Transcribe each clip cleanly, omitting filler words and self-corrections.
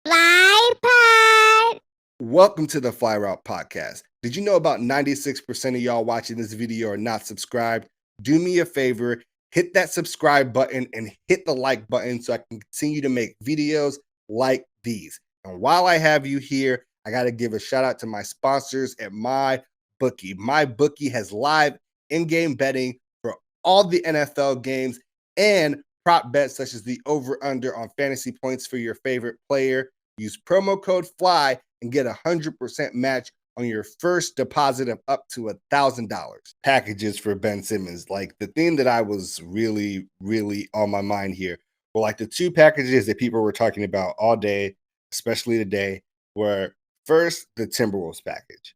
Fly Pod. Welcome to the Fly Route Podcast. Did you know about 96% of y'all watching this video are not subscribed? Do me a favor, hit that subscribe button and hit the like button so I can continue to make videos like these. And while I have you here, I got to give a shout out to my sponsors at MyBookie. MyBookie has live in-game betting for all the NFL games and prop bets such as the over-under on fantasy points for your favorite player. Use promo code FLY and get 100% match on your first deposit of up to $1,000. Packages for Ben Simmons. Like the thing that I was really on my mind here were like the two packages that people were talking about all day, especially today, were first the Timberwolves package,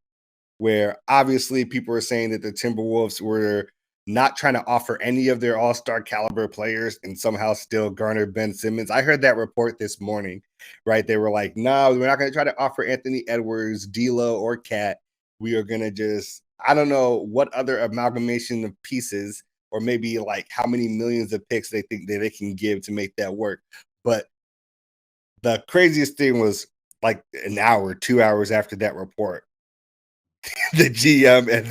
where obviously people were saying that the Timberwolves were not trying to offer any of their all-star caliber players and somehow still garner Ben Simmons. I heard that report this morning, right? They were like, no, we're not going to try to offer Anthony Edwards, D'Lo, or Cat. We are going to just, I don't know what other amalgamation of pieces or maybe like how many millions of picks they think that they can give to make that work. But the craziest thing was like an hour, 2 hours after that report, the GM and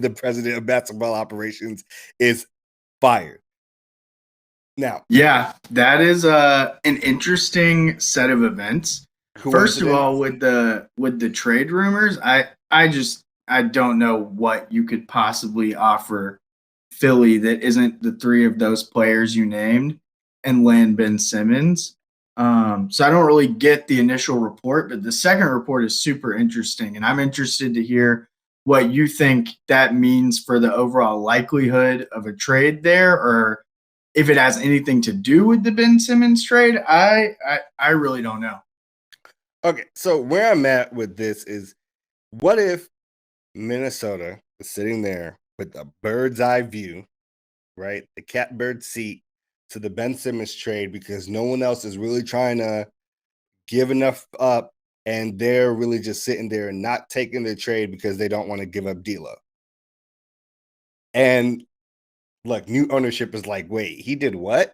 the president of basketball operations is fired. Now, yeah, that is an interesting set of events. First of all, with the trade rumors, I don't know what you could possibly offer Philly that isn't the three of those players you named and land Ben Simmons. So I don't really get the initial report, but the second report is super interesting, and I'm interested to hear what you think that means for the overall likelihood of a trade there, or if it has anything to do with the Ben Simmons trade. I really don't know. Okay, so where I'm at with this is, what if Minnesota is sitting there with a bird's eye view, right? The catbird seat to the Ben Simmons trade because no one else is really trying to give enough up, and they're really just sitting there and not taking the trade because they don't want to give up D'Lo. And look, new ownership is like, wait, he did what?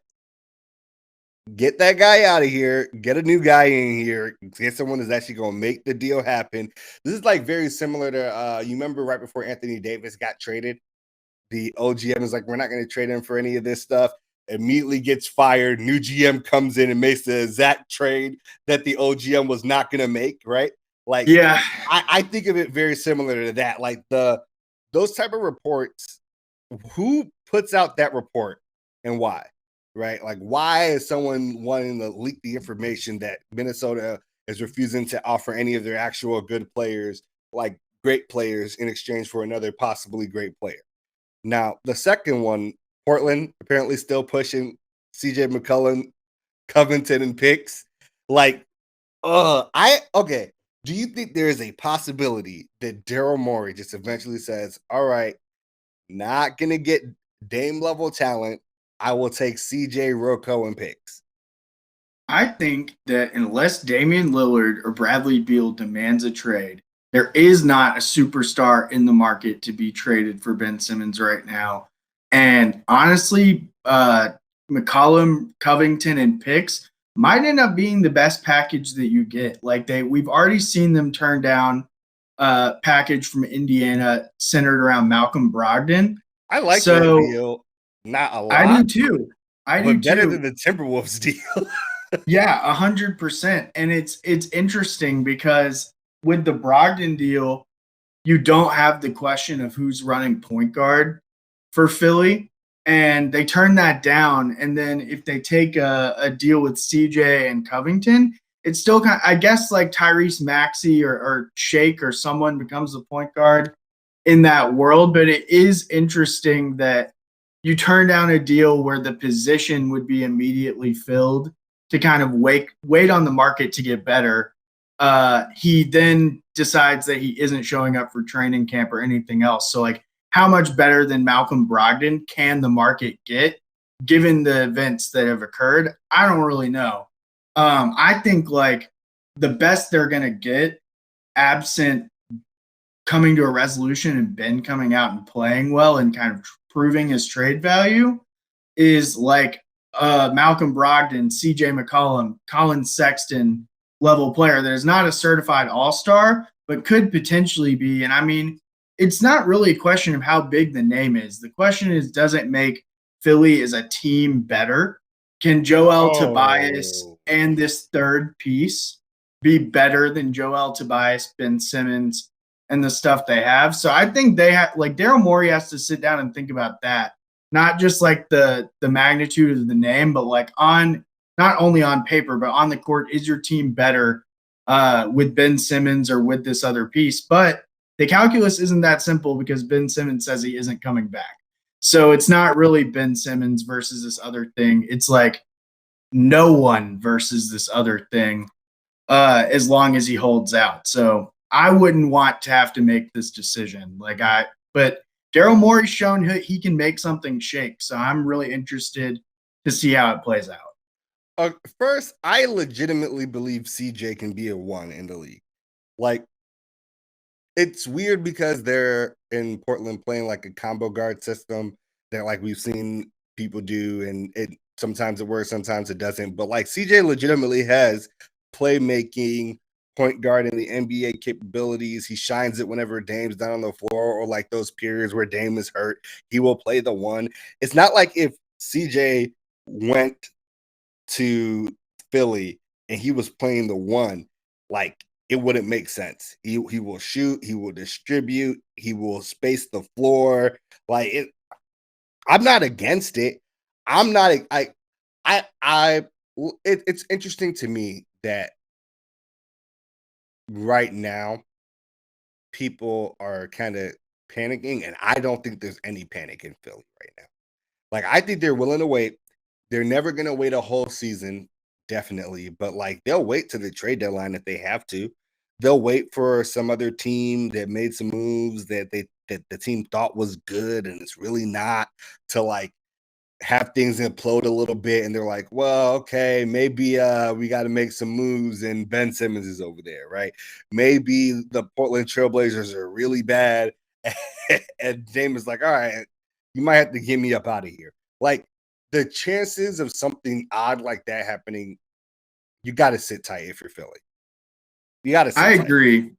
Get that guy out of here. Get a new guy in here. Get someone that's actually going to make the deal happen. This is like very similar to, you remember right before Anthony Davis got traded, the old GM is like, we're not going to trade him for any of this stuff. Immediately gets fired. New GM comes in and makes the exact trade that the old GM was not going to make, right? Like, yeah, I think of it very similar to that. Like those type of reports, who puts out that report and why? Right? Like, why is someone wanting to leak the information that Minnesota is refusing to offer any of their actual good players, like great players, in exchange for another possibly great player? Now, the second one, Portland apparently still pushing CJ McCollum, Covington, and picks. Like, okay. Do you think there is a possibility that Daryl Morey just eventually says, all right, not gonna get Dame level talent, I will take CJ, Rocco, and picks? I think that unless Damian Lillard or Bradley Beal demands a trade, there is not a superstar in the market to be traded for Ben Simmons right now. And honestly, McCollum, Covington, and picks might end up being the best package that you get. Like we've already seen them turn down a package from Indiana centered around Malcolm Brogdon. I like that deal. Not a lot. I do too. But better than the Timberwolves deal. Yeah, 100%. And it's interesting because with the Brogdon deal, you don't have the question of who's running point guard for Philly, and they turn that down. And then if they take a deal with CJ and Covington, it's still kind of, I guess, like Tyrese Maxey or Shake or someone becomes the point guard in that world. But it is interesting that you turn down a deal where the position would be immediately filled to kind of wait on the market to get better. He then decides that he isn't showing up for training camp or anything else. So, like, how much better than Malcolm Brogdon can the market get given the events that have occurred? I don't really know. I think, like, the best they're going to get, absent coming to a resolution and Ben coming out and playing well and kind of proving his trade value, is like Malcolm Brogdon, CJ McCollum, Colin Sexton, level player that is not a certified all-star, but could potentially be. And I mean, it's not really a question of how big the name is. The question is, does it make Philly as a team better? Can Joel Tobias Oh, and this third piece be better than Joel Tobias, Ben Simmons, and the stuff they have? So I think they have, like, Daryl Morey has to sit down and think about that. Not just like the magnitude of the name, but like on not only on paper, but on the court, is your team better with Ben Simmons or with this other piece? But the calculus isn't that simple because Ben Simmons says he isn't coming back. So it's not really Ben Simmons versus this other thing. It's like no one versus this other thing as long as he holds out. So I wouldn't want to have to make this decision. But Daryl Morey's shown he can make something shake. So I'm really interested to see how it plays out. First, I legitimately believe CJ can be a 1 in the league. Like, it's weird because they're in Portland playing like a combo guard system that like we've seen people do, and it sometimes it works, sometimes it doesn't. But like CJ legitimately has playmaking, point guard in the NBA capabilities. He shines it whenever Dame's not on the floor, or like those periods where Dame is hurt, he will play the 1. It's not like if CJ went to Philly and he was playing the 1, like it wouldn't make sense. He will shoot, he will distribute, he will space the floor. Like it, I'm not against it. I'm not. It's interesting to me that right now people are kind of panicking, and I don't think there's any panic in Philly right now. Like I think they're willing to wait. They're never gonna wait a whole season, definitely, but like they'll wait to the trade deadline if they have to. They'll wait for some other team that made some moves that the team thought was good and it's really not, to like have things implode a little bit, and they're like, well, okay, maybe we got to make some moves, and Ben Simmons is over there, right? Maybe the Portland Trailblazers are really bad, and Dame is like, all right, you might have to get me up out of here. Like the chances of something odd like that happening, you got to sit tight if you're Philly. You got to sit I tight. agree.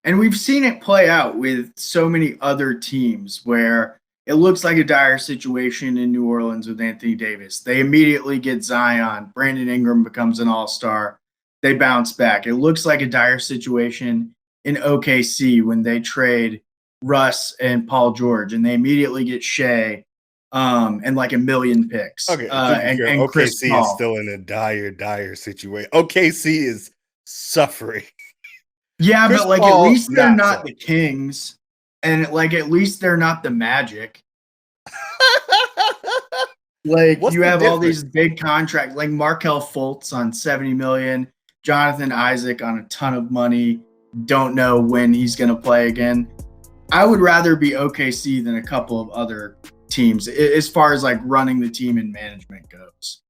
And we've seen it play out with so many other teams where it looks like a dire situation in New Orleans with Anthony Davis. They immediately get Zion. Brandon Ingram becomes an all-star. They bounce back. It looks like a dire situation in OKC when they trade Russ and Paul George, and they immediately get Shea and like a million picks Okay, to be fair, and Chris OKC is Paul. still in a dire situation. OKC is suffering. Yeah, Chris but like at Paul, least they're not not so. the Kings, and like at least they're not the Magic. Like What's you the have all difference? these big contracts, like Markelle Fultz on 70 million, Jonathan Isaac on a ton of money. Don't know when he's going to play again. I would rather be OKC than a couple of other teams as far as like running the team and management goes.